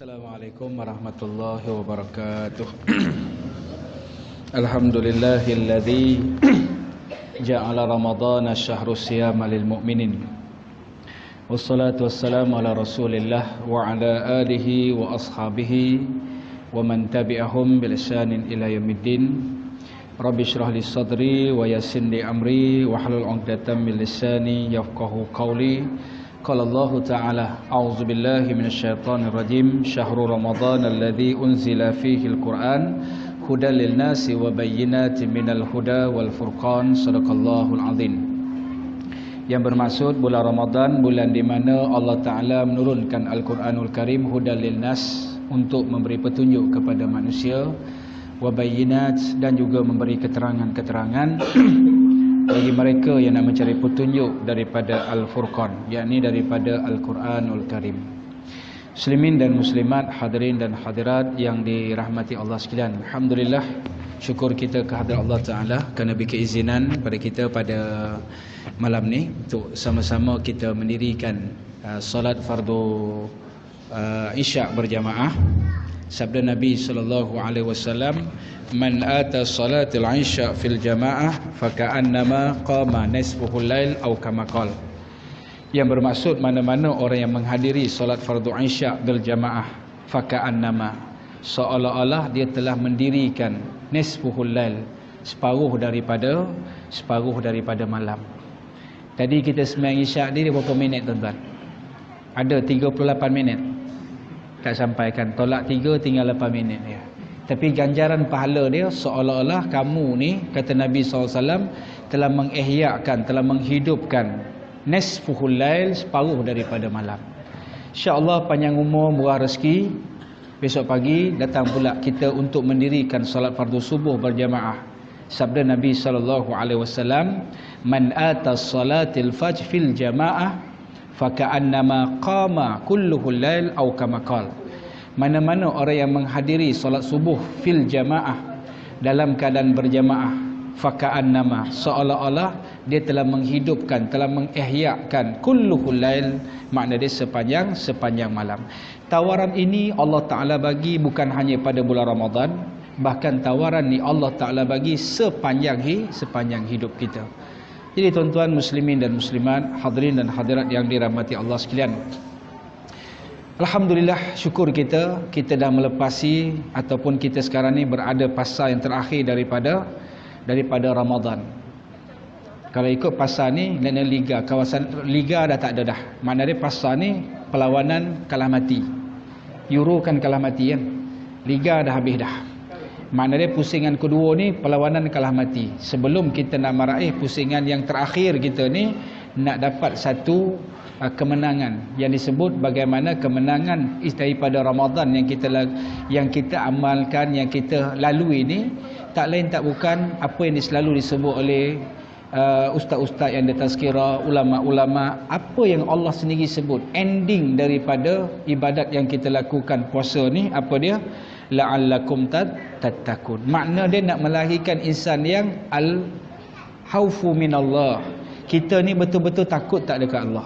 Assalamualaikum warahmatullahi wabarakatuh. Alhamdulillahilladzi ja'ala ramadhana syahrus siyama lil mu'minin. Wassalatu wassalamu ala Rasulillah wa ala alihi wa ashabihi wa man tabi'ahum bil ihsanin ila yaumiddin. Rabbi shrah li sadri wa yassir li amri wa hlul 'uqdatam min lisani yafqahu qawli. Qala Allah Ta'ala, a'udzu billahi minasyaitonir rajim. Syahrul Ramadan alladzi unzila fihi al-Qur'an hudan lin-nasi wa bayyinatin minal huda wal furqan. Shadaqallahul azim. Yang bermaksud bulan Ramadan, bulan di mana Allah Ta'ala menurunkan Al-Qur'anul Karim hudan lin-nas, untuk memberi petunjuk kepada manusia, wa bayyinat, dan juga memberi keterangan-keterangan bagi mereka yang nak mencari petunjuk daripada Al-Furqan, yakni daripada Al-Quranul Karim. Muslimin dan muslimat, hadirin dan hadirat yang dirahmati Allah sekalian, alhamdulillah, syukur kita kehadrat Allah Ta'ala kerana beri keizinan pada kita pada malam ni untuk sama-sama kita mendirikan solat fardu isyak berjamaah. Sabda Nabi SAW, man ata salatil isya fil jamaah faka'annama qama nisfuhul lail atau kama qala. Yang bermaksud mana-mana orang yang menghadiri solat fardu isya bil jamaah, faka'annama, seolah-olah dia telah mendirikan nisfuhul lail, separuh daripada malam. Tadi kita sembahyang isyak ni berapa minit tuan-tuan? Ada 38 minit. Tak sampaikan, tolak 3 tinggal 8 minit dia. Tapi ganjaran pahala dia seolah-olah kamu ni, kata Nabi SAW, telah mengihyakan, telah menghidupkan nisfuhul lail, separuh daripada malam. InsyaAllah panjang umur, murah rezeki. Besok pagi datang pula kita untuk mendirikan salat fardu subuh berjamaah. Sabda Nabi SAW, man atas salatil fajr fil jamaah faka'annama qama kulluhul lail au kama qala. Mana-mana orang yang menghadiri solat subuh fil jamaah, dalam keadaan berjamaah, faka'annama, seolah-olah dia telah menghidupkan, telah mengihyakan kulluhul lail, makna dia sepanjang malam. Tawaran ini Allah Ta'ala bagi bukan hanya pada bulan Ramadan, bahkan tawaran ni Allah Ta'ala bagi sepanjang hidup kita. Jadi tuan-tuan muslimin dan muslimat, hadirin dan hadirat yang dirahmati Allah sekalian, alhamdulillah, syukur kita dah melepasi, ataupun kita sekarang ni berada fasa yang terakhir daripada Ramadan. Kalau ikut fasa ni, liga, kawasan liga dah tak ada dah. Makna dia fasa ni perlawanan kalah mati. Euro kan kalah mati kan. Liga dah habis dah. Makna dia pusingan kedua ni perlawanan kalah mati. Sebelum kita nak meraih pusingan yang terakhir kita ni, nak dapat satu kemenangan yang disebut bagaimana kemenangan daripada Ramadan yang kita amalkan, yang kita lalui ni, tak lain tak bukan apa yang selalu disebut oleh ustaz-ustaz yang ditazkirah, ulama-ulama, apa yang Allah sendiri sebut ending daripada ibadat yang kita lakukan puasa ni, apa dia? La'allakum tattaqun. Makna dia nak melahirkan insan yang al-khaufu minallah. Kita ni betul-betul takut tak dekat Allah.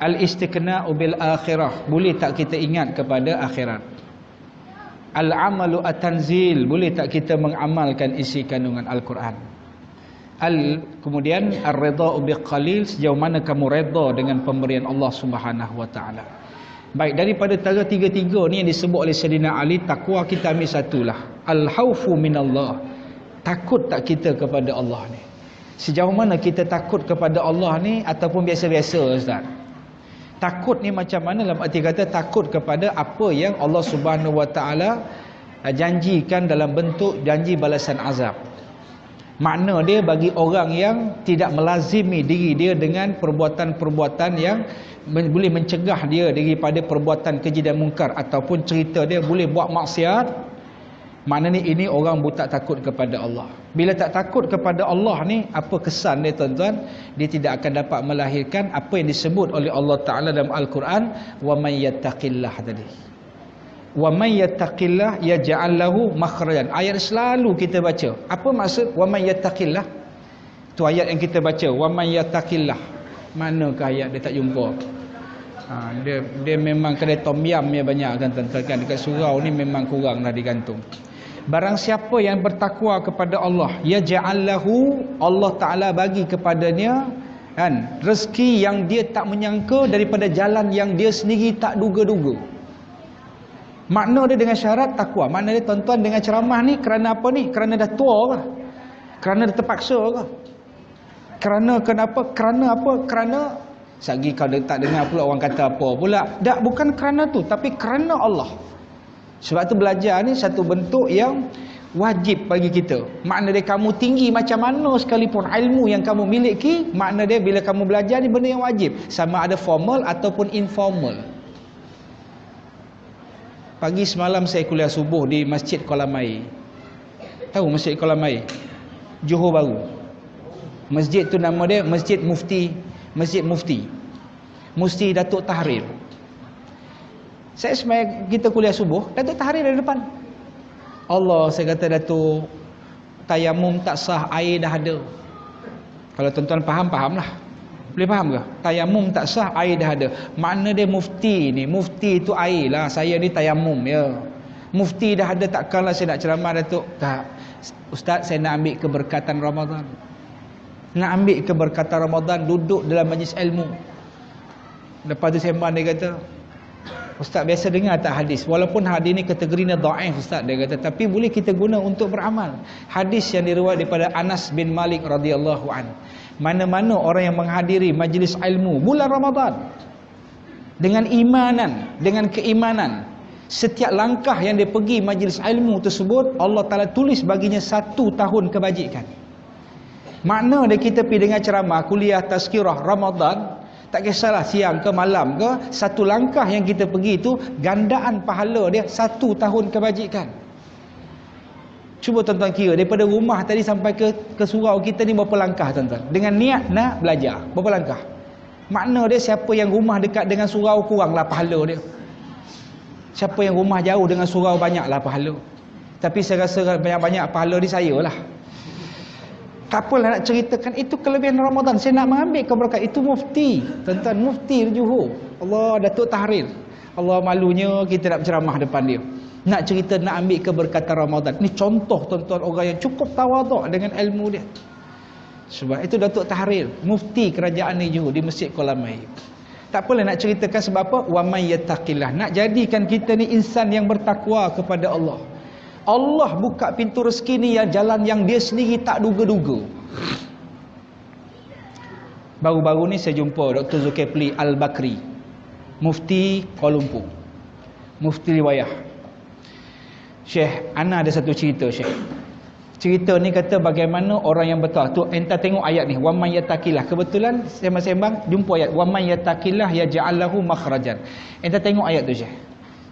Al-istiqna'u bil akhirah, boleh tak kita ingat kepada akhirat. Al-amalu at-tanzil, boleh tak kita mengamalkan isi kandungan Al-Quran. Kemudian ar-ridha'u biqalil, sejauh mana kamu redha dengan pemberian Allah Subhanahu wa taala. Baik, daripada tiga-tiga ni yang disebut oleh Sayyidina Ali, takwa kita ambil satulah, al-khaufu minallah. Takut tak kita kepada Allah ni? Sejauh mana kita takut kepada Allah ni, ataupun biasa-biasa Ustaz? Takut ni macam mana? Dalam arti kata takut kepada apa yang Allah Subhanahu wa taala janjikan dalam bentuk janji balasan azab. Makna dia bagi orang yang tidak melazimi diri dia dengan perbuatan-perbuatan yang boleh mencegah dia daripada perbuatan keji dan mungkar, ataupun cerita dia boleh buat maksiat. Maknanya ini orang buta takut kepada Allah. Bila tak takut kepada Allah ni, apa kesan dia tuan-tuan? Dia tidak akan dapat melahirkan apa yang disebut oleh Allah Ta'ala dalam Al-Quran, wa may yattaqillah tadi. Wa may yattaqillah yaj'al lahu makhrajan. Ayat selalu kita baca. Apa maksud wa may yattaqillah? Tu ayat yang kita baca, wa may yattaqillah. Manakah ayat dia tak jumpa? Dia memang kedai tom yam dia banyak kan tuan-tuan kan. Dekat surau ni memang kurang dah digantung. Barang siapa yang bertakwa kepada Allah, ya ja'allahu, Allah Ta'ala bagi kepadanya kan rezeki yang dia tak menyangka daripada jalan yang dia sendiri tak duga-duga. Makna dia dengan syarat takwa. Makna dia tuan-tuan dengan ceramah ni kerana apa ni? Kerana dah tua ke? Kerana dia terpaksa ke? Kerana kenapa? Kerana apa? Kerana sagi kau tak dengar pula orang kata apa pula. Tak, bukan kerana tu, tapi kerana Allah. Sebab tu belajar ni satu bentuk yang wajib bagi kita. Makna dia kamu tinggi macam mana sekalipun ilmu yang kamu miliki, makna dia bila kamu belajar ni benda yang wajib. Sama ada formal ataupun informal. Pagi semalam saya kuliah subuh di Masjid Kolam Air. Tahu Masjid Kolam Air? Johor Bahru. Masjid tu nama dia Masjid Mufti. Masjid Mufti. Mufti Datuk Tahrir. Saya semai kita kuliah subuh, Datuk Tahrir dari depan. Allah, saya kata Datuk, tayamum tak sah, air dah ada. Kalau tuan-tuan faham, fahamlah. Boleh faham ke? Tayamum tak sah, air dah ada. Makna dia mufti ni. Mufti tu air lah. Saya ni tayamum ya. Mufti dah ada, takkanlah saya nak ceramah Datuk. Tak. Ustaz, saya nak ambil keberkatan Ramadan. Nak ambil keberkatan Ramadan, duduk dalam majlis ilmu. Lepas tu sembang dia kata, Ustaz biasa dengar tak hadis? Walaupun hadis ni kategorinya dhaif Ustaz, dia kata, tapi boleh kita guna untuk beramal. Hadis yang diriwayat daripada Anas bin Malik radhiyallahu an. Mana-mana orang yang menghadiri majlis ilmu bulan Ramadan dengan imanan, dengan keimanan, setiap langkah yang dia pergi majlis ilmu tersebut, Allah Taala tulis baginya 1 tahun kebajikan. Makna dia kita pergi dengar ceramah, kuliah tazkirah Ramadan, tak kisahlah siang ke malam ke, satu langkah yang kita pergi itu gandaan pahala dia 1 tahun kebajikan. Cuba tuan-tuan kira daripada rumah tadi sampai ke surau kita ni berapa langkah tuan-tuan? Dengan niat nak belajar, berapa langkah? Makna dia siapa yang rumah dekat dengan surau kuranglah pahala dia. Siapa yang rumah jauh dengan surau banyaklah pahala. Tapi saya rasa banyak-banyak pahala di saya lah. Tak apalah nak ceritakan, itu kelebihan Ramadan. Saya nak mengambil keberkatan. Itu mufti, tuan-tuan, mufti di Johor. Allah, Datuk Tahrir. Allah, malunya kita nak berceramah depan dia. Nak cerita, nak ambil keberkatan Ramadan. Ini contoh tuan-tuan orang yang cukup tawaduk dengan ilmu dia. Sebab itu Datuk Tahrir, mufti kerajaan di Johor, di Masjid Kolam Air. Tak apalah nak ceritakan sebab apa? Wa may yattaqillah. Nak jadikan kita ni insan yang bertakwa kepada Allah. Allah buka pintu rezeki ni yang jalan yang dia sendiri tak duga-duga. Baru-baru ni saya jumpa Dr. Zulkifli Al-Bakri, mufti Kuala Lumpur, mufti riwayah. Syekh, ana ada satu cerita Syekh. Cerita ni kata bagaimana orang yang betul tu, entah tengok ayat ni, wa may yattaqillah. Kebetulan sembang-sembang jumpa ayat wa may yattaqillah yaj'al lahu makhrajan. Entah tengok ayat tu Syekh.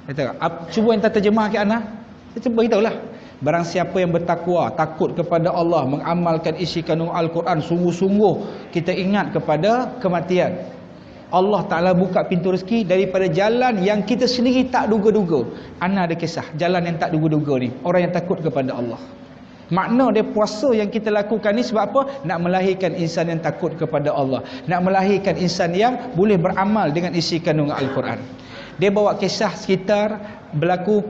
Kata, cuba entah terjemah ke ana. Saya cuba beritahulah. Barang siapa yang bertakwa, takut kepada Allah, mengamalkan isi kandung Al-Quran, sungguh-sungguh kita ingat kepada kematian, Allah Ta'ala buka pintu rezeki daripada jalan yang kita sendiri tak duga-duga. Ana ada kisah jalan yang tak duga-duga ni, orang yang takut kepada Allah. Makna dia puasa yang kita lakukan ni sebab apa? Nak melahirkan insan yang takut kepada Allah, nak melahirkan insan yang boleh beramal dengan isi kandungan Al-Quran. Dia bawa kisah sekitar berlaku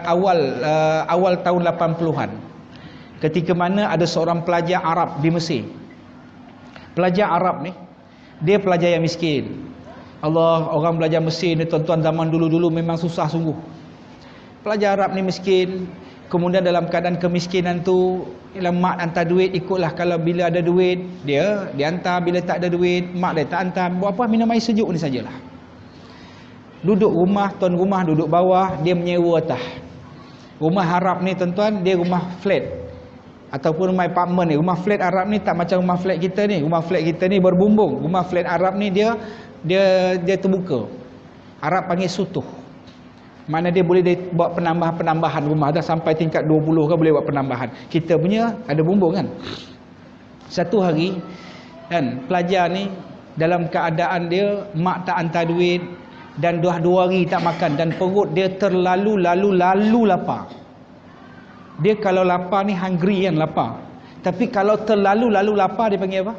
awal tahun 80-an. Ketika mana ada seorang pelajar Arab di Mesir. Pelajar Arab ni, dia pelajar yang miskin. Allah, orang belajar Mesir ni tuan-tuan zaman dulu-dulu memang susah sungguh. Pelajar Arab ni miskin. Kemudian dalam keadaan kemiskinan tu, mak hantar duit, ikutlah. Kalau bila ada duit, dia hantar. Bila tak ada duit, mak dia tak hantar. Buat apa? Minum air sejuk ni sajalah. Duduk rumah, tuan rumah duduk bawah, dia menyewa atas. Rumah Arab ni tuan-tuan, dia rumah flat ataupun rumah apartment ni. Rumah flat Arab ni tak macam rumah flat kita ni. Rumah flat kita ni berbumbung. Rumah flat Arab ni dia terbuka. Arab panggil sutuh. Mana dia boleh buat penambahan rumah, dah sampai tingkat 20 kan boleh buat penambahan. Kita punya ada bumbung kan. Satu hari kan, pelajar ni dalam keadaan dia mak tak hantar duit dan dah 2 hari tak makan dan perut dia terlalu lapar. Dia kalau lapar ni hungry kan, lapar. Tapi kalau terlalu lapar dia panggil apa?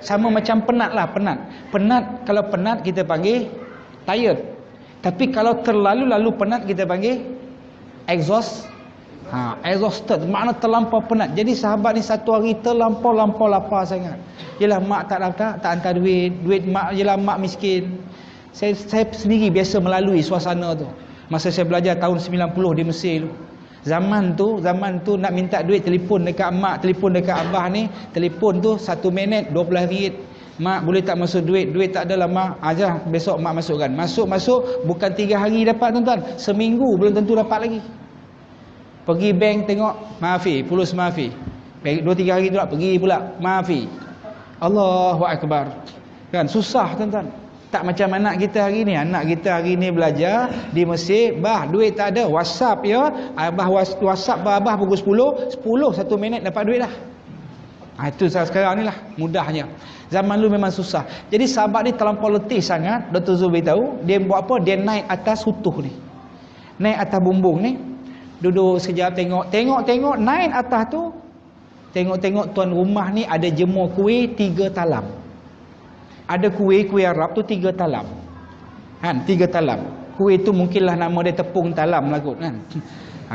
Sama macam penat lah, penat. Kalau penat kita panggil tired. Tapi kalau terlalu penat kita panggil exhausted, makna terlampau penat. Jadi sahabat ni satu hari terlampau lapar sangat. Yalah mak tak hantar duit mak, yalah mak miskin. Saya sendiri biasa melalui suasana tu. Masa saya belajar tahun 90 di Mesir tu. Zaman tu nak minta duit, telefon dekat mak, telefon dekat abah ni, telefon tu 1 minit 12 ringgit. Mak boleh tak masuk duit tak adalah mak. Ajar besok mak masukkan. Masuk bukan 3 hari dapat tuan-tuan. Seminggu belum tentu dapat lagi. Pergi bank tengok, maafi, pulus maafi. 2-3 hari tu pergi pula, maafi. Allahu Akbar. Kan susah tuan-tuan. Tak macam anak kita hari ni. Anak kita hari ni belajar di Mesir, bah duit tak ada, WhatsApp ya. Abah WhatsApp abah pukul 10, 1 minit dapat duit dah. Itu sekarang ni lah mudahnya. Zaman dulu memang susah. Jadi sahabat ni terlampau letih sangat. Dr. Zubair tahu, dia buat apa? Dia naik atas hutuh ni. Naik atas bumbung ni. Duduk sekejap tengok naik atas tu. Tengok tuan rumah ni ada jemur kuih 3 talam. Ada kuih Arab tu 3 talam. 3 talam. Kuih tu mungkinlah nama dia tepung talam lah kot kan.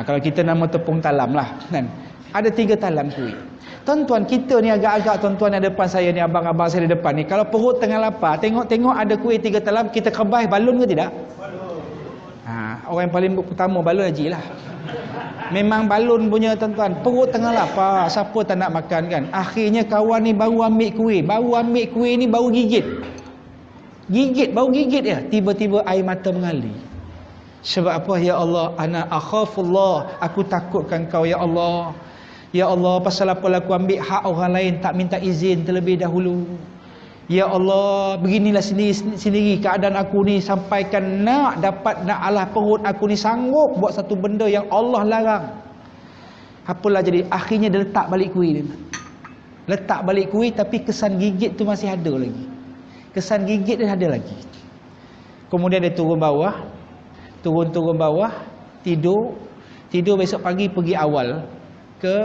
Kalau kita nama tepung talam lah kan. Ada 3 talam kuih. Tuan-tuan, kita ni agak-agak tuan-tuan yang depan saya ni, abang-abang saya di depan ni, kalau perut tengah lapar, tengok ada kuih 3 talam, kita kebas balun ke tidak? Orang yang paling pertama balun haji lah. Memang balun punya tuan-tuan. Perut tengah lapar, siapa tak nak makan kan. Akhirnya kawan ni baru ambil kuih ni baru gigit baru gigit ya. Tiba-tiba air mata mengalir. Sebab apa? Ya Allah, ana akhafullah, aku takutkan kau ya Allah. Ya Allah, pasal apa aku ambil hak orang lain, tak minta izin terlebih dahulu. Ya Allah, beginilah sendiri keadaan aku ni, sampaikan nak alah perut aku ni sanggup buat satu benda yang Allah larang. Apalah jadi, akhirnya dia letak balik kuih dia. Letak balik kuih, tapi kesan gigit tu masih ada lagi. Kesan gigit dia ada lagi. Kemudian dia turun bawah, tidur besok pagi pergi awal ke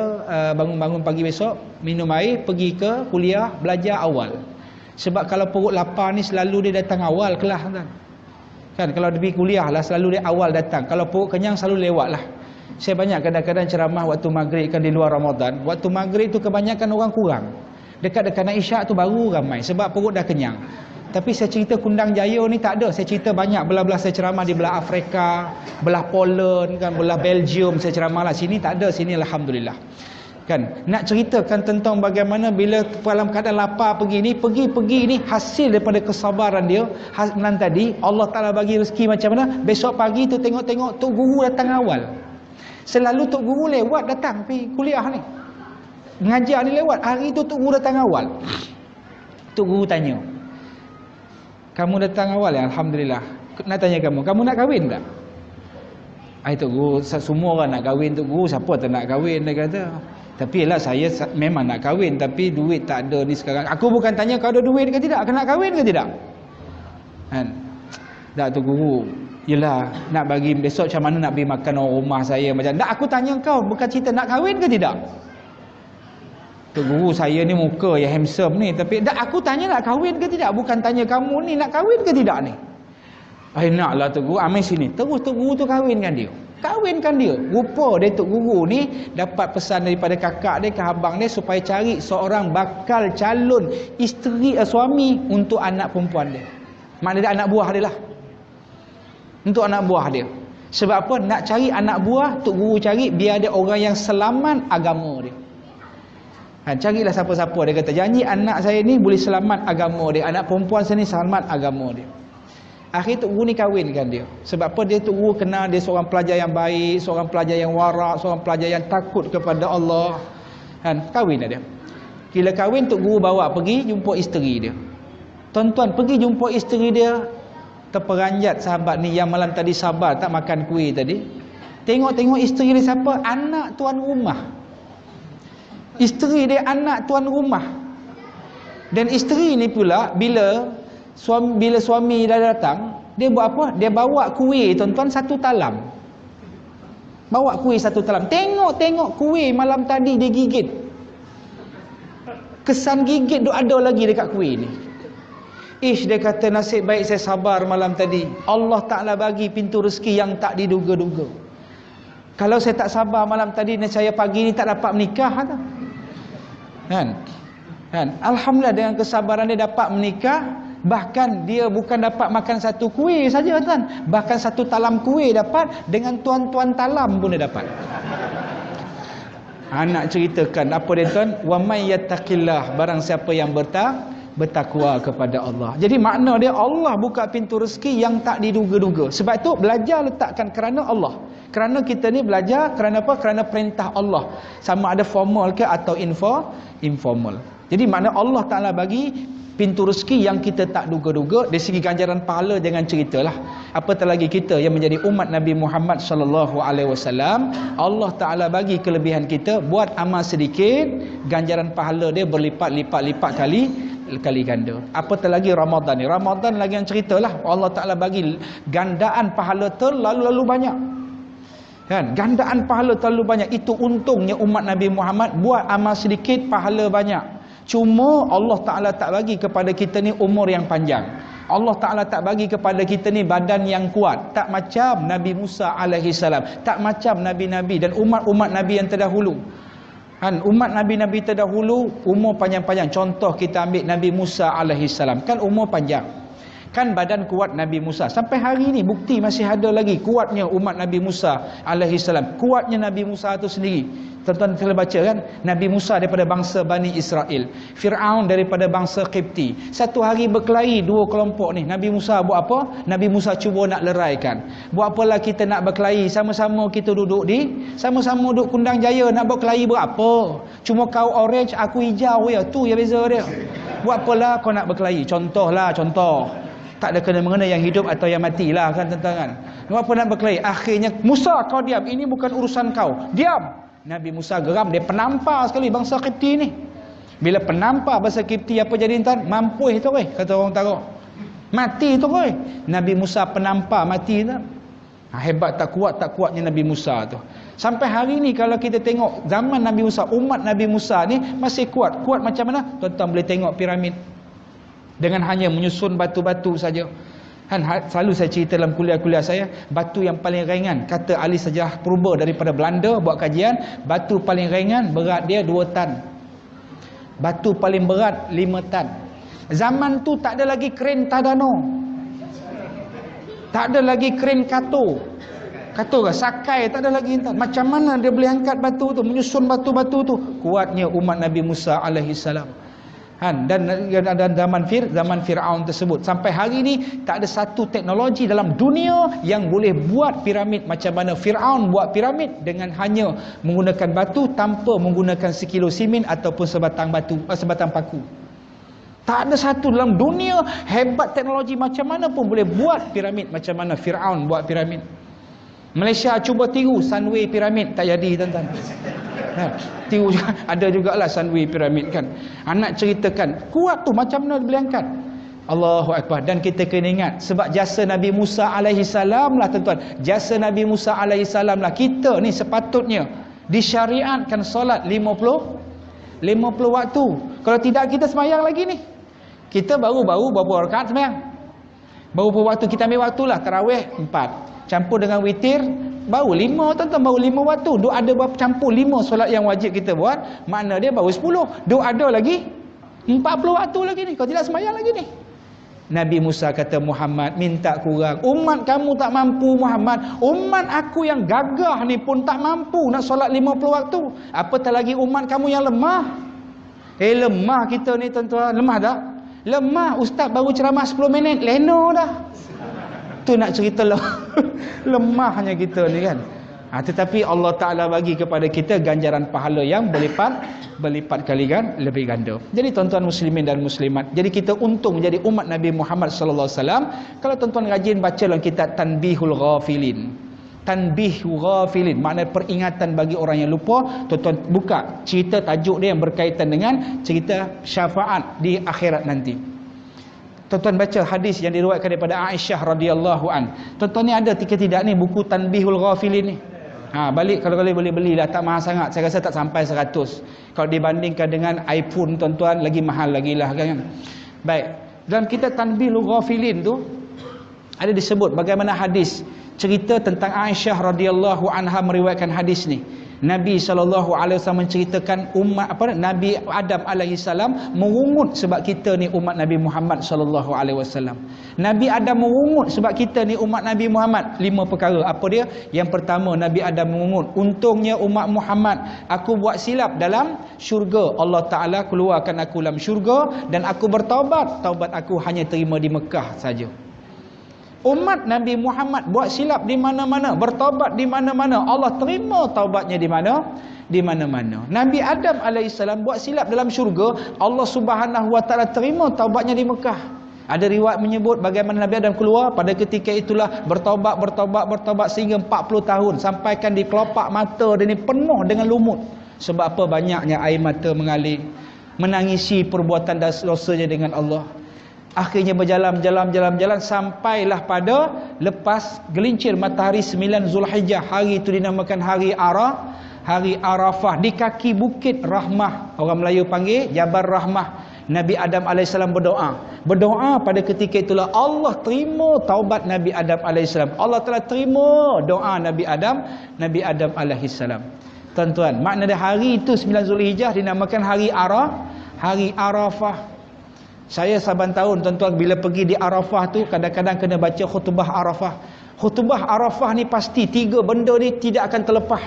bangun pagi besok, minum air, pergi ke kuliah, belajar awal. Sebab kalau perut lapar ni selalu dia datang awal kelas kan. Kalau dia pergi kuliah lah selalu dia awal datang. Kalau perut kenyang selalu lewat lah. Saya banyak kadang-kadang ceramah waktu maghrib kan di luar Ramadan. Waktu maghrib tu kebanyakan orang kurang. Dekat-dekat nak isyak tu baru ramai sebab perut dah kenyang. Tapi saya cerita Kundang Jaya ni tak ada. Saya cerita banyak belah-belah saya ceramah di belah Afrika, belah Poland kan, belah Belgium saya ceramah lah. Sini tak ada, sini alhamdulillah. Kan, nak ceritakan tentang bagaimana bila dalam keadaan lapar pergi ni hasil daripada kesabaran dia. Malam tadi Allah Ta'ala bagi rezeki macam mana, besok pagi tu tengok Tok Guru datang awal. Selalu Tok Guru lewat datang pergi kuliah ni, mengajar ni lewat. Hari tu Tok Guru datang awal. Tok Guru tanya, kamu datang awal ya? Alhamdulillah. Nak tanya kamu nak kahwin tak? Tok Guru, semua orang nak kahwin. Tok Guru, siapa tak nak kahwin, dia kata. Tapi lah saya memang nak kahwin, tapi duit tak ada ni sekarang. Aku bukan tanya kau ada duit ke tidak, kau nak kahwin ke tidak kan. Tak Tok Guru, yelah nak bagi besok macam mana nak bagi makan orang rumah saya macam. Tak, aku tanya kau bukan cerita nak kahwin ke tidak. Tok Guru, saya ni muka yang handsome ni, tapi tak, aku tanya nak kahwin ke tidak, bukan tanya kamu ni nak kahwin ke tidak ni. Naklah Tok Guru, ambil sini. Terus Tok Guru tu kahwinkan dia. Rupa dia Tok Guru ni dapat pesan daripada kakak dia ke abang dia supaya cari seorang bakal calon isteri suami untuk anak perempuan dia. Maknanya dia anak buah dia lah. Untuk anak buah dia. Sebab apa? Nak cari anak buah, Tok Guru cari biar dia orang yang selamat agama dia. Carilah siapa-siapa, dia kata janji anak saya ni boleh selamat agama dia, anak perempuan saya ni selamat agama dia. Akhirnya Tok Guru ni kahwinkan dia. Sebab apa? Dia Tok Guru kenal dia seorang pelajar yang baik, seorang pelajar yang warak, seorang pelajar yang takut kepada Allah. Kahwinlah dia. Bila kahwin, Tok Guru bawa pergi jumpa isteri dia. Tuan-tuan, pergi jumpa isteri dia, terperanjat sahabat ni yang malam tadi sabar tak makan kuih tadi. Tengok isteri dia siapa? Anak tuan rumah. Isteri dia anak tuan rumah. Dan isteri ni pula bila suami dah datang, dia buat apa? Dia bawa kuih tuan-tuan 1 talam. Bawa kuih 1 talam. Tengok kuih malam tadi dia gigit. Kesan gigit duk ada lagi dekat kuih ni. Dia kata nasib baik saya sabar malam tadi. Allah Ta'ala bagi pintu rezeki yang tak diduga-duga. Kalau saya tak sabar malam tadi, saya pagi ni tak dapat menikah tak? Kan? Alhamdulillah dengan kesabaran dia dapat menikah. Bahkan dia bukan dapat makan satu kuih saja tuan. Bahkan satu talam kuih dapat. Dengan tuan-tuan talam pun dia dapat. Nak ceritakan apa dia tuan? Wa may yattaqillah, barang siapa yang bertakwa kepada Allah. Jadi makna dia Allah buka pintu rezeki yang tak diduga-duga. Sebab itu belajar letakkan kerana Allah. Kerana kita ni belajar kerana apa? Kerana perintah Allah. Sama ada formal ke atau informal. Jadi makna Allah Ta'ala bagi pintu rezeki yang kita tak duga-duga. Dari segi ganjaran pahala jangan ceritalah. Apatah lagi kita yang menjadi umat Nabi Muhammad sallallahu alaihi wasallam, Allah Taala bagi kelebihan kita, buat amal sedikit, ganjaran pahala dia berlipat-lipat kali ganda. Apatah lagi Ramadan ni. Ramadan lagi yang ceritalah. Allah Taala bagi gandaan pahala terlalu banyak. Kan? Gandaan pahala terlalu banyak. Itu untungnya umat Nabi Muhammad, buat amal sedikit pahala banyak. Cuma Allah Ta'ala tak bagi kepada kita ni umur yang panjang. Allah Ta'ala tak bagi kepada kita ni badan yang kuat. Tak macam Nabi Musa alaihi salam. Tak macam Nabi-Nabi dan umat-umat Nabi yang terdahulu. Kan, umat Nabi-Nabi terdahulu umur panjang-panjang. Contoh kita ambil Nabi Musa alaihi salam. Kan umur panjang. Kan badan kuat Nabi Musa. Sampai hari ni bukti masih ada lagi kuatnya umat Nabi Musa alaihi salam. Kuatnya Nabi Musa itu sendiri. Tuan-tuan telah baca kan? Nabi Musa daripada bangsa Bani Israel. Fir'aun daripada bangsa Qibti. Satu hari berkelahi dua kelompok ni. Nabi Musa buat apa? Nabi Musa cuba nak leraikan. Buat apalah kita nak berkelahi? Sama-sama kita duduk sama-sama duduk Kundang Jaya. Nak berkelahi buat apa? Cuma kau orange, aku hijau ya. Tu ya beza dia. Buat apalah kau nak berkelahi? Contoh. Tak ada kena-mengena yang hidup atau yang mati lah kan tuan-tuan kan. Apa nak berkelahi? Akhirnya Musa kau diam. Ini bukan urusan kau. Diam. Nabi Musa geram. Dia penampar sekali bangsa Qibti ni. Bila penampar bangsa Qibti apa jadi tuan? Mampuih tu kata orang Tara. Mati tu Nabi Musa penampar mati tu. Hebat tak kuatnya Nabi Musa tu. Sampai hari ni kalau kita tengok zaman Nabi Musa, umat Nabi Musa ni masih kuat. Kuat macam mana? Tuan-tuan boleh tengok piramid. Dengan hanya menyusun batu-batu saja. Kan selalu saya cerita dalam kuliah-kuliah saya, batu yang paling ringan, kata ahli sejarah purba daripada Belanda buat kajian, batu paling ringan berat dia 2 tan. Batu paling berat 5 tan. Zaman tu tak ada lagi kren Tadano. Tak ada lagi kren Kato ke Sakai, tak ada lagi. Macam mana dia boleh angkat batu tu, menyusun batu-batu tu? Kuatnya umat Nabi Musa alaihi salam. Dan zaman Fir'aun tersebut. Sampai hari ni tak ada satu teknologi dalam dunia yang boleh buat piramid macam mana Fir'aun buat piramid dengan hanya menggunakan batu tanpa menggunakan sekilo simen ataupun sebatang paku. Tak ada satu dalam dunia hebat teknologi macam mana pun boleh buat piramid macam mana Fir'aun buat piramid. Malaysia cuba tiru Sunway piramid, tak jadi tuan-tuan. Tiru juga, ada jugalah Sunway piramid kan. Anak ceritakan kuat tu macam mana boleh angkat. Allahu Akbar. Dan kita kena ingat sebab jasa Nabi Musa alaihi salam lah tuan-tuan. Jasa Nabi Musa alaihi salam lah kita ni sepatutnya disyariatkan solat 50 waktu. Kalau tidak kita sembahyang lagi ni. Kita baru berapa rakaat sembahyang? Baru waktu kita ambil waktulah tarawih 4. Campur dengan witir baru 5 tuan-tuan, baru 5 waktu. Duk ada campur 5 solat yang wajib kita buat, makna dia baru 10. Duk ada lagi 40 waktu lagi ni. Kalau tidak sembahyang lagi ni. Nabi Musa kata, Muhammad minta kurang. Umat kamu tak mampu Muhammad. Umat aku yang gagah ni pun tak mampu nak solat 50 waktu. Apatah lagi umat kamu yang lemah. Lemah kita ni tuan-tuan. Lemah tak? Lemah. Ustaz baru ceramah 10 minit. Leno dah. Tu nak cerita lemahnya kita ni kan. Tetapi Allah Ta'ala bagi kepada kita ganjaran pahala yang berlipat kali kan lebih ganda. Jadi tuan-tuan muslimin dan muslimat, jadi kita untung menjadi umat Nabi Muhammad sallallahu alaihi wasallam. Kalau tuan-tuan rajin baca dalam kitab Tanbihul Ghafilin. Tanbihul Ghafilin makna peringatan bagi orang yang lupa. Tuan-tuan buka cerita tajuk dia yang berkaitan dengan cerita syafaat di akhirat nanti. Tuan-tuan baca hadis yang diriwayatkan daripada Aisyah radhiyallahu an. Tuan-tuan ni ada tidak ni buku Tanbihul Ghafilin ni? Balik kalau boleh belilah, tak mahal sangat. Saya rasa tak sampai 100. Kalau dibandingkan dengan iPhone tuan-tuan, lagi mahal lagi lah kan. Baik, dalam kitab Tanbihul Ghafilin tu ada disebut bagaimana hadis cerita tentang Aisyah radhiyallahu anha meriwayatkan hadis ni. Nabi SAW menceritakan Nabi Adam alaihissalam merungut sebab kita ni umat Nabi Muhammad SAW. Nabi Adam merungut sebab kita ni umat Nabi Muhammad. 5 perkara. Apa dia? Yang pertama, Nabi Adam mengungut, untungnya umat Muhammad, aku buat silap dalam syurga, Allah Ta'ala keluarkan aku dalam syurga, dan aku bertaubat, taubat aku hanya terima di Mekah saja. Umat Nabi Muhammad buat silap di mana-mana, bertaubat di mana-mana, Allah terima taubatnya di mana? Di mana-mana. Nabi Adam alaihissalam buat silap dalam syurga, Allah Subhanahu wa taala terima taubatnya di Mekah. Ada riwayat menyebut bagaimana Nabi Adam keluar, pada ketika itulah bertaubat sehingga 40 tahun, sampaikan di kelopak mata dia ni penuh dengan lumut. Sebab apa? Banyaknya air mata mengalir, menangisi perbuatan dosanya dengan Allah. Akhirnya berjalan sampailah pada lepas gelincir matahari 9 Zulhijjah. Hari itu dinamakan hari Arafah, di kaki bukit Rahmah. Orang Melayu panggil Jabal Rahmah. Nabi Adam alaihissalam berdoa pada ketika itulah Allah terima taubat Nabi Adam alaihissalam. Allah telah terima doa Nabi Adam alaihissalam. Tuan-tuan, makna dia hari itu 9 Zulhijjah dinamakan hari Arafah. Saya saban tahun tuan-tuan bila pergi di Arafah tu kadang-kadang kena baca khutbah Arafah. Khutbah Arafah ni pasti 3 benda ni tidak akan terlepas.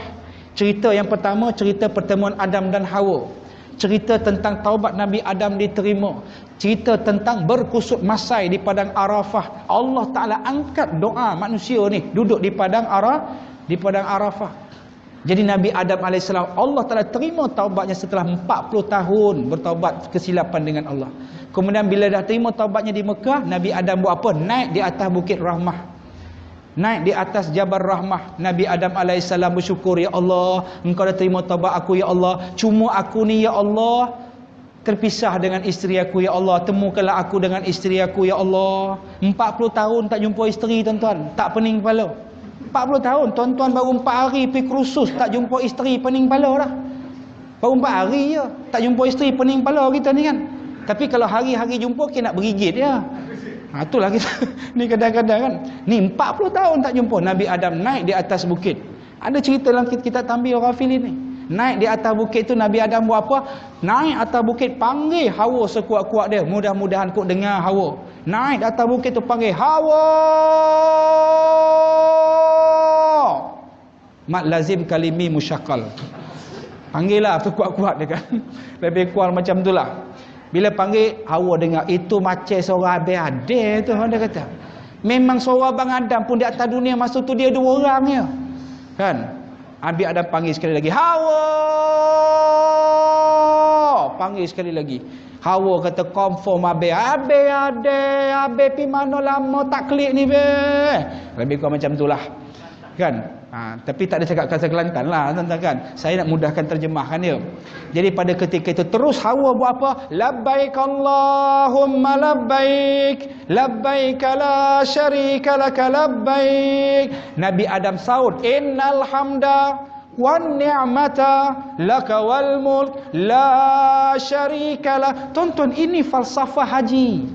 Cerita yang pertama, cerita pertemuan Adam dan Hawa. Cerita tentang taubat Nabi Adam diterima. Cerita tentang berkusut masai di padang Arafah. Allah Ta'ala angkat doa manusia ni duduk di padang Arafah. Jadi Nabi Adam AS, Allah Ta'ala terima taubatnya setelah 40 tahun bertaubat kesilapan dengan Allah. Kemudian bila dah terima taubatnya di Mekah, Nabi Adam buat apa? Naik di atas bukit Rahmah, naik di atas Jabal Rahmah. Nabi Adam AS bersyukur, ya Allah, Engkau dah terima taubat aku ya Allah. Cuma aku ni ya Allah terpisah dengan isteri aku ya Allah. Temukanlah aku dengan isteri aku ya Allah. 40 tahun tak jumpa isteri tuan-tuan, tak pening kepala. 40 tahun tuan-tuan baru 4 hari pergi kursus tak jumpa isteri, pening kepala dah. Baru 4 hari je tak jumpa isteri, pening kepala kita ni kan. Tapi kalau hari-hari jumpa kita nak bergigit ya. Itulah kita ni kadang-kadang kan. Ni 40 tahun tak jumpa. Nabi Adam naik di atas bukit. Ada cerita dalam kitab Tanbihul Ghafilin ni. Naik di atas bukit tu Nabi Adam buat apa? Naik atas bukit panggil Hawa sekuat-kuat dia. Mudah-mudahan kau dengar Hawa. Naik di atas bukit tu panggil Hawa. Mat lazim kalimi musyaqqal. Panggillah sekuat-kuat dia kan. Lebih kuat macam itulah. Bila panggil, Hawa dengar. Itu macam suara Abang Adam tu, dia kata. Memang suara Abang Adam pun di atas dunia masa tu dia 2 orang je. Kan? Nabi Adam panggil sekali lagi. Hawa! Panggil sekali lagi. Hawa kata confirm Abang Adam pi mana lama tak klik ni be. Lebih kurang macam itulah. Kan? Tapi tak ada cakap bahasa Kelantan lah tuan-tuan kan. Saya nak mudahkan terjemahkan dia. Jadi pada ketika itu terus Hawa buat apa? Labbaik Allahumma labbaik, labbaik la syarika laka labbaik. Nabi Adam saud, innal hamda wan ni'mata laka wal mulk la syarika la. Tuan-tuan, ini falsafah haji.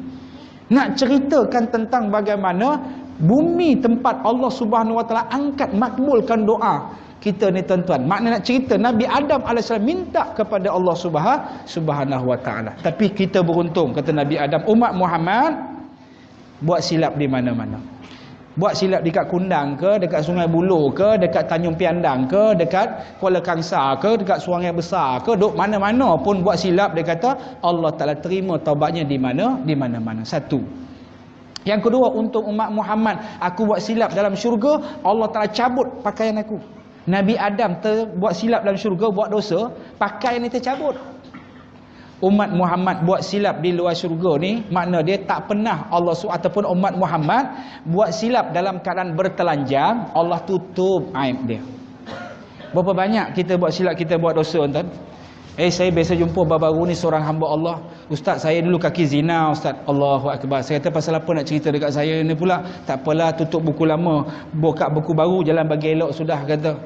Nak ceritakan tentang bagaimana bumi tempat Allah Subhanahu wa taala angkat makbulkan doa kita ni tuan-tuan. Makna nak cerita Nabi Adam AS minta kepada Allah Subhanahu wa taala. Tapi kita beruntung, kata Nabi Adam, umat Muhammad buat silap di mana-mana. Buat silap dekat Kundang ke, dekat Sungai Buloh ke, dekat Tanjung Piandang ke, dekat Kuala Kangsar ke, dekat Sungai Besar ke, duk mana-mana pun buat silap. Dia kata Allah Taala terima taubatnya di mana-mana. Satu. Yang kedua, untuk umat Muhammad, aku buat silap dalam syurga, Allah Ta'ala cabut pakaian aku. Nabi Adam buat silap dalam syurga, buat dosa, pakaian ni tercabut. Umat Muhammad buat silap di luar syurga ni, makna dia tak pernah Allah ataupun umat Muhammad buat silap dalam keadaan bertelanjang, Allah tutup aib dia. Berapa banyak kita buat silap, kita buat dosa tuan? Saya biasa jumpa baru-baru ni seorang hamba Allah. Ustaz, saya dulu kaki zina Ustaz. Allahu Akbar. Saya kata pasal apa nak cerita dekat saya ni pula? Tak apalah, tutup buku lama, buka buku baru, jalan bagi elok sudah kata.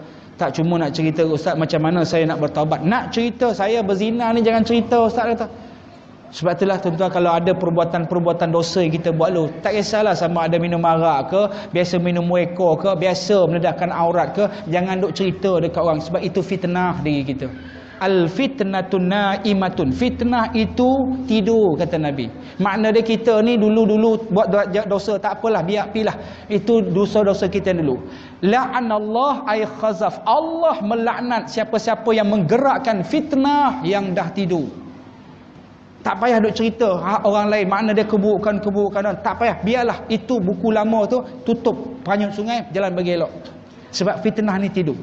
Tak cuma nak cerita, ustaz macam mana saya nak bertaubat. Nak cerita saya berzina ni jangan cerita, ustaz kata. Sebab itulah tuan-tuan, kalau ada perbuatan-perbuatan dosa yang kita buat dulu, tak kisahlah sama ada minum arak ke, biasa minum muekor ke, biasa menedahkan aurat ke, jangan duk cerita dekat orang, sebab itu fitnah diri kita. Al fitnatun naimatun. Fitnah itu tidur, kata Nabi. Makna dia kita ni dulu-dulu buat dosa, tak apalah, biar pilah. Itu dosa-dosa kita dulu. La'anallah ay khazaf. Allah melaknat siapa-siapa yang menggerakkan fitnah yang dah tidur. Tak payah duk cerita orang lain makna dia keburukan-keburukan. Tak payah, biarlah. Itu buku lama tu tutup, penyut sungai, jalan bagi elok. Sebab fitnah ni tidur.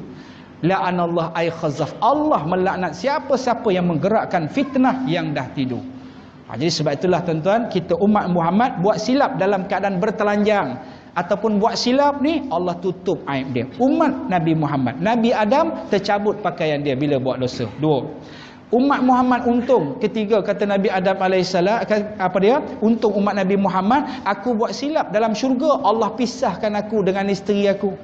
La'anallah ay khazaf. Allah melaknat siapa-siapa yang menggerakkan fitnah yang dah tidur. Jadi sebab itulah tuan-tuan, kita umat Muhammad buat silap dalam keadaan bertelanjang ataupun buat silap ni, Allah tutup aib dia. Umat Nabi Muhammad, Nabi Adam tercabut pakaian dia bila buat dosa. 2. Umat Muhammad untung. Ketiga, kata Nabi Adam alaihissalam, apa dia? Untung umat Nabi Muhammad, aku buat silap dalam syurga, Allah pisahkan aku dengan isteri aku.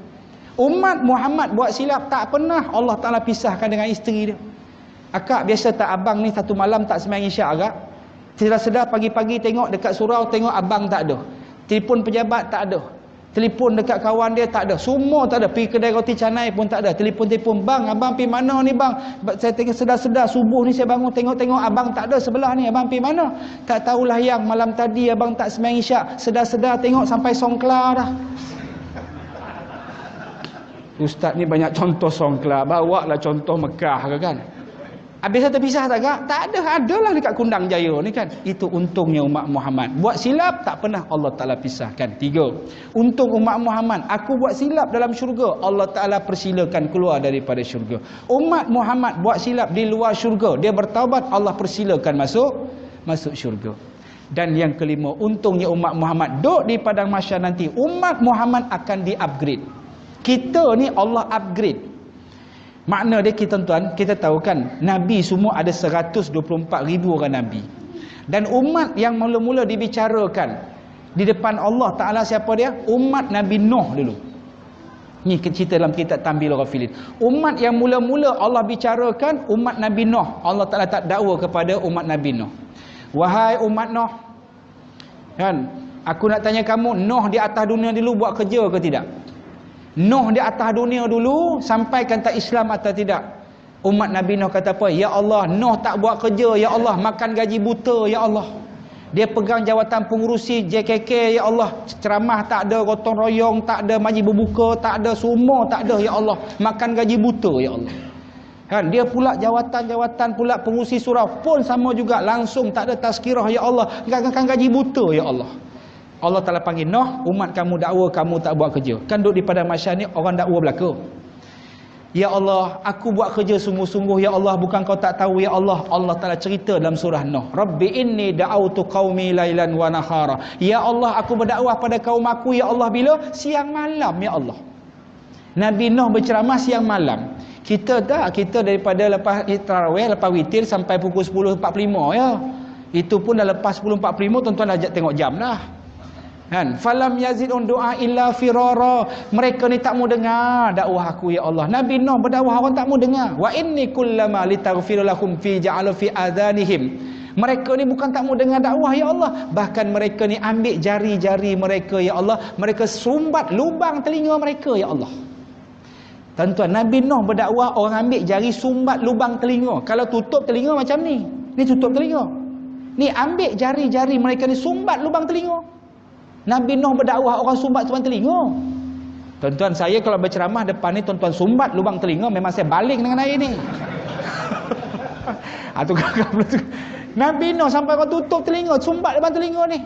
Umat Muhammad buat silap, tak pernah Allah Ta'ala pisahkan dengan isteri dia. Akak biasa tak abang ni satu malam tak sembahyang isyak agak? Sedar-sedar pagi-pagi tengok dekat surau, tengok abang tak ada. Telefon pejabat tak ada. Telefon dekat kawan dia tak ada. Semua tak ada. Pergi kedai roti canai pun tak ada. Telefon-telefon, bang, abang pergi mana ni bang? Saya tengok sedar-sedar subuh ni saya bangun tengok-tengok abang tak ada sebelah ni. Abang pergi mana? Tak tahulah yang malam tadi abang tak sembahyang isyak. Sedar-sedar tengok sampai Songkla dah. Ustaz ni banyak contoh Songkla, bawa lah contoh Mekah ke kan. Habis terpisah tak kak? Tak ada, adalah dekat Kundang Jaya ni kan. Itu untungnya umat Muhammad. Buat silap tak pernah Allah Ta'ala pisahkan. 3. Untung umat Muhammad, aku buat silap dalam syurga, Allah Ta'ala persilakan keluar daripada syurga. Umat Muhammad buat silap di luar syurga, dia bertaubat, Allah persilakan masuk syurga. Dan yang kelima, untungnya umat Muhammad duduk di padang mahsyar nanti, umat Muhammad akan di-upgrade. Kita ni Allah upgrade. Makna dia kita tuan, kita tahu kan, Nabi semua ada 124,000 orang Nabi. Dan umat yang mula-mula dibicarakan di depan Allah Ta'ala siapa dia? Umat Nabi Nuh dulu. Ni cerita dalam kitab Tambil Ghafilin. Umat yang mula-mula Allah bicarakan, umat Nabi Nuh. Allah Ta'ala tak dakwa kepada umat Nabi Nuh. Wahai umat Nuh, kan, aku nak tanya kamu, Nuh di atas dunia dulu buat kerja ke tidak? Nuh di atas dunia dulu sampaikan tak Islam atau tidak? Umat Nabi Nuh kata apa? Ya Allah, Nuh tak buat kerja, ya Allah, makan gaji buta, ya Allah. Dia pegang jawatan pengurusi JKK, ya Allah. Ceramah tak ada, gotong royong tak ada, majlis berbuka tak ada, semua tak ada, ya Allah. Makan gaji buta, ya Allah. Kan, dia pula jawatan-jawatan pula pengurusi surau pun sama juga, langsung tak ada tazkirah, ya Allah. Makan gaji buta, ya Allah. Allah Ta'ala panggil Nuh, umat kamu dakwa kamu tak buat kerja. Kan duduk di padang mahsyar ni orang dakwa belaka. Ya Allah, aku buat kerja sungguh-sungguh, ya Allah, bukan kau tak tahu, ya Allah. Allah Ta'ala cerita dalam surah Nuh, Rabbi inni da'autu qaumi lailan wa nahara. Ya Allah, aku berdakwah pada kaum aku, ya Allah, bila? Siang malam, ya Allah. Nabi Nuh berceramah siang malam. Kita tak, kita daripada lepas tarawih, lepas witir sampai pukul 10.45 ya. Itu pun dah lepas 10.45 tuan-tuan dah tengok jam dah. Kan, falam yazidun du'a illa firara. Mereka ni tak mau dengar dakwah aku, ya Allah. Nabi Nuh berdakwah, orang tak mau dengar. Wa inni kullama litaghfir lahum fi ja'ala fi adhanihim. Mereka ni bukan tak mau dengar dakwah, ya Allah, bahkan mereka ni ambil jari-jari mereka, ya Allah, mereka sumbat lubang telinga mereka, ya Allah. Tuan-tuan, Nabi Nuh berdakwah, orang ambil jari sumbat lubang telinga. Kalau tutup telinga macam ni tutup telinga. Ni ambil jari-jari mereka ni sumbat lubang telinga. Nabi Nuh berdakwah, orang sumbat lubang telinga. Tuan-tuan, saya kalau berceramah depan ni tuan-tuan sumbat lubang telinga, memang saya baling dengan air ni. Nabi Nuh sampai orang tutup telinga, sumbat lubang telinga ni.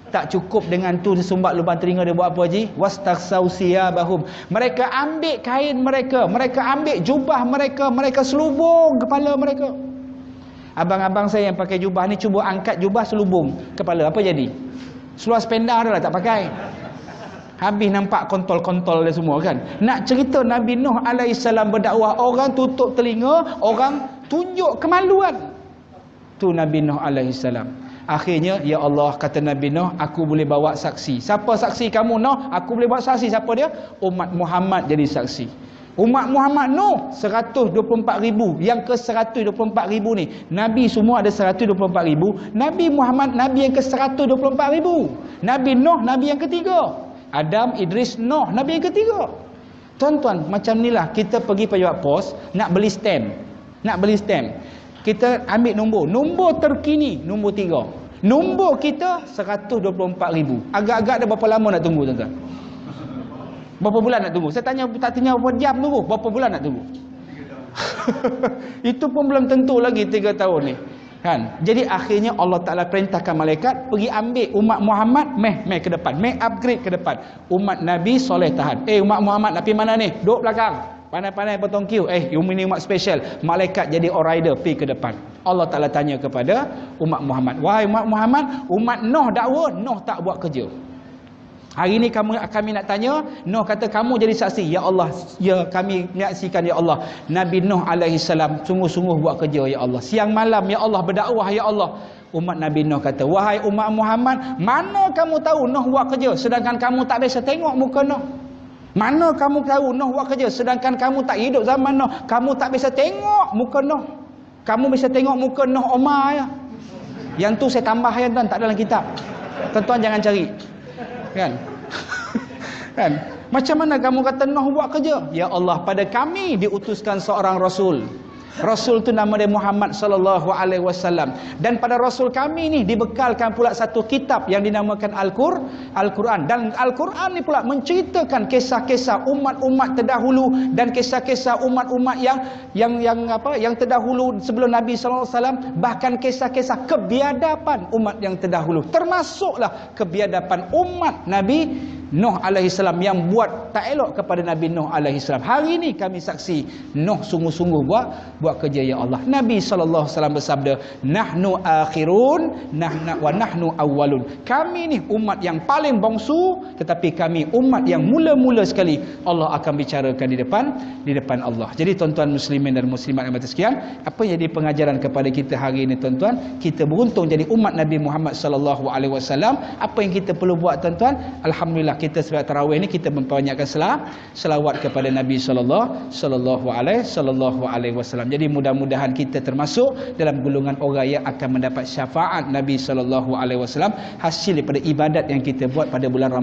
Tak cukup dengan tu sumbat lubang telinga, dia buat apa haji? Wastaghsau siyabahum. Mereka ambil kain mereka, mereka ambil jubah mereka, mereka selubung kepala mereka. Abang-abang saya yang pakai jubah ni cuba angkat jubah selubung kepala, apa jadi? Seluar spender dah lah tak pakai. Habis nampak kontol-kontol dia semua kan. Nak cerita Nabi Nuh alaihissalam berdakwah, orang tutup telinga, orang tunjuk kemaluan. Tu Nabi Nuh alaihissalam. Akhirnya, ya Allah, kata Nabi Nuh, aku boleh bawa saksi. Siapa saksi kamu Nuh? Aku boleh bawa saksi. Siapa dia? Umat Muhammad jadi saksi. Umat Muhammad Nuh 124,000. Yang ke 124,000 ni, Nabi semua ada 124,000. Nabi Muhammad Nabi yang ke 124,000. Nabi Nuh Nabi yang ketiga. Adam, Idris, Nuh Nabi yang ketiga. Tuan-tuan, macam inilah kita pergi pejabat pos nak beli stamp. Kita ambil nombor terkini, nombor 3. Nombor kita 124,000. Agak-agak dah berapa lama nak tunggu, tuan-tuan? Berapa bulan nak tunggu? Saya tak tanya berapa jam tunggu, berapa bulan nak tunggu? Itu pun belum tentu lagi 3 tahun ni. Kan? Jadi akhirnya Allah Ta'ala perintahkan malaikat pergi ambil umat Muhammad, meh ke depan, upgrade ke depan. Umat Nabi soleh tahan. Umat Muhammad nak pergi mana ni? Duduk belakang. Pandai-pandai potong queue. Ini umat special. Malaikat jadi rider pergi ke depan. Allah Ta'ala tanya kepada umat Muhammad, wahai umat Muhammad, umat Nuh dakwa, Nuh tak buat kerja. Hari ini kami nak tanya, Nuh kata kamu jadi saksi. Ya Allah, ya kami menyaksikan ya Allah. Nabi Nuh alaihi salam sungguh-sungguh buat kerja ya Allah. Siang malam ya Allah berdakwah ya Allah. Umat Nabi Nuh kata, wahai umat Muhammad, mana kamu tahu Nuh buat kerja sedangkan kamu tak biasa tengok muka Nuh? Mana kamu tahu Nuh buat kerja sedangkan kamu tak hidup zaman Nuh? Kamu tak biasa tengok muka Nuh. Kamu bisa tengok muka Nuh Omar ya. Yang tu saya tambah ya tuan, tak dalam kitab. Tuan-tuan jangan cari. Kan? Kan? Macam mana kamu kata Nuh buat kerja? Ya Allah, pada kami diutuskan seorang rasul. Rasul tu nama dia Muhammad sallallahu alaihi wasallam. Dan pada rasul kami ni dibekalkan pula satu kitab yang dinamakan Al-Quran. Dan Al-Quran ni pula menceritakan kisah-kisah umat-umat terdahulu dan kisah-kisah umat-umat yang terdahulu sebelum Nabi sallallahu alaihi wasallam, bahkan kisah-kisah kebiadaban umat yang terdahulu. Termasuklah kebiadaban umat Nabi Nuh alaihi salam yang buat tak elok kepada Nabi Nuh alaihi salam. Hari ini kami saksi Nuh sungguh-sungguh buat kerja ya Allah. Nabi sallallahu alaihi wasallam bersabda, nahnu akhirun wa nahnu awwalun. Kami ni umat yang paling bongsu, tetapi kami umat yang mula-mula sekali Allah akan bicarakan di depan Allah. Jadi tuan-tuan muslimin dan muslimat yang berbahagia sekalian, apa yang jadi pengajaran kepada kita hari ini tuan-tuan? Kita beruntung jadi umat Nabi Muhammad sallallahu alaihi wasallam. Apa yang kita perlu buat tuan-tuan? Alhamdulillah kita sebab tarawih ni kita membanyakkan selawat kepada Nabi sallallahu alaihi wasallam. Jadi mudah-mudahan kita termasuk dalam golongan orang yang akan mendapat syafaat Nabi sallallahu alaihi wasallam hasil daripada ibadat yang kita buat pada bulan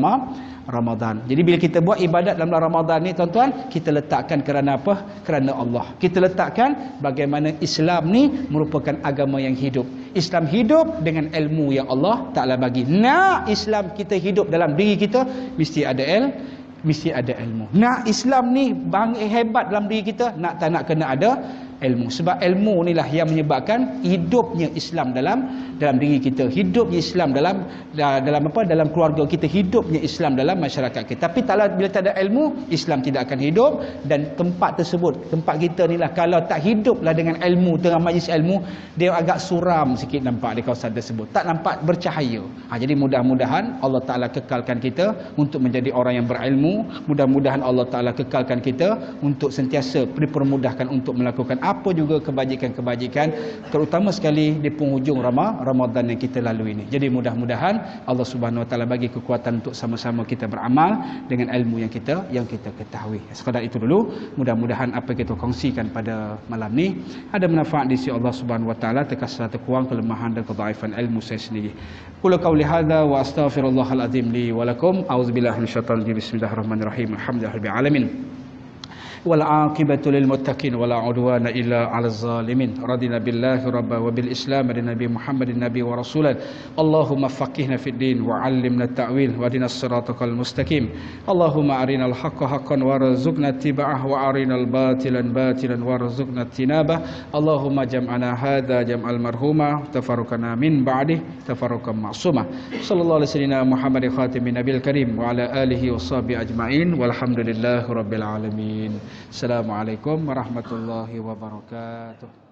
Ramadan. Jadi bila kita buat ibadat dalam bulan Ramadan ni tuan-tuan, kita letakkan kerana apa? Kerana Allah. Kita letakkan bagaimana Islam ni merupakan agama yang hidup. Islam hidup dengan ilmu yang Allah Ta'ala bagi. Nak Islam kita hidup dalam diri kita, mesti ada ilmu. Nak Islam ni hebat dalam diri kita, nak tak nak kena ada ilmu. Sebab ilmu inilah yang menyebabkan hidupnya Islam dalam diri kita, hidupnya Islam dalam keluarga kita, hidupnya Islam dalam masyarakat kita. Tapi bila tak ada ilmu, Islam tidak akan hidup. Dan tempat kita inilah kalau tak hiduplah dengan ilmu, dengan majlis ilmu, dia agak suram sikit nampak di kawasan tersebut, tak nampak bercahaya. Jadi mudah-mudahan Allah Ta'ala kekalkan kita untuk menjadi orang yang berilmu. Mudah-mudahan Allah Ta'ala kekalkan kita untuk sentiasa dipermudahkan untuk melakukan apa juga kebajikan-kebajikan, terutama sekali di penghujung Ramadan yang kita lalui ini. Jadi mudah-mudahan Allah Subhanahu Wa Taala bagi kekuatan untuk sama-sama kita beramal dengan ilmu yang kita ketahui. Sekadar itu dulu. Mudah-mudahan apa yang kita kongsikan pada malam ni ada manfaat di sisi Allah Subhanahu Wa Taala, terkasar terkurang kelemahan dan kedhaifan ilmu saya sendiri. Qul qauli hadza wa astaghfirullahal azim li wa lakum. A'udzubillahi minasyaitonir rajim. Bismillahirrahmanirrahim. Alhamdulillahirabbil alamin. والعاقبة للمتقين ولا عدوان إلا على الظالمين. رضينا بالله ربا وبالإسلام لنبي محمد النبي ورسوله. اللهم فقهنا في الدين وعلمنا التأويل واهدنا الصراط المستقيم. اللهم أرنا الحق حقا وارزقنا اتباعه وأرنا الباطل باطلا وارزقنا اجتنابه. اللهم جمعنا هذا جمع المرحومة تفرقنا من بعده تفرقا معصوما. صلى الله عليه وسلم محمد خاتم النبي الكريم وعلى آله وصحبه أجمعين والحمد لله رب العالمين. Assalamualaikum warahmatullahi wabarakatuh.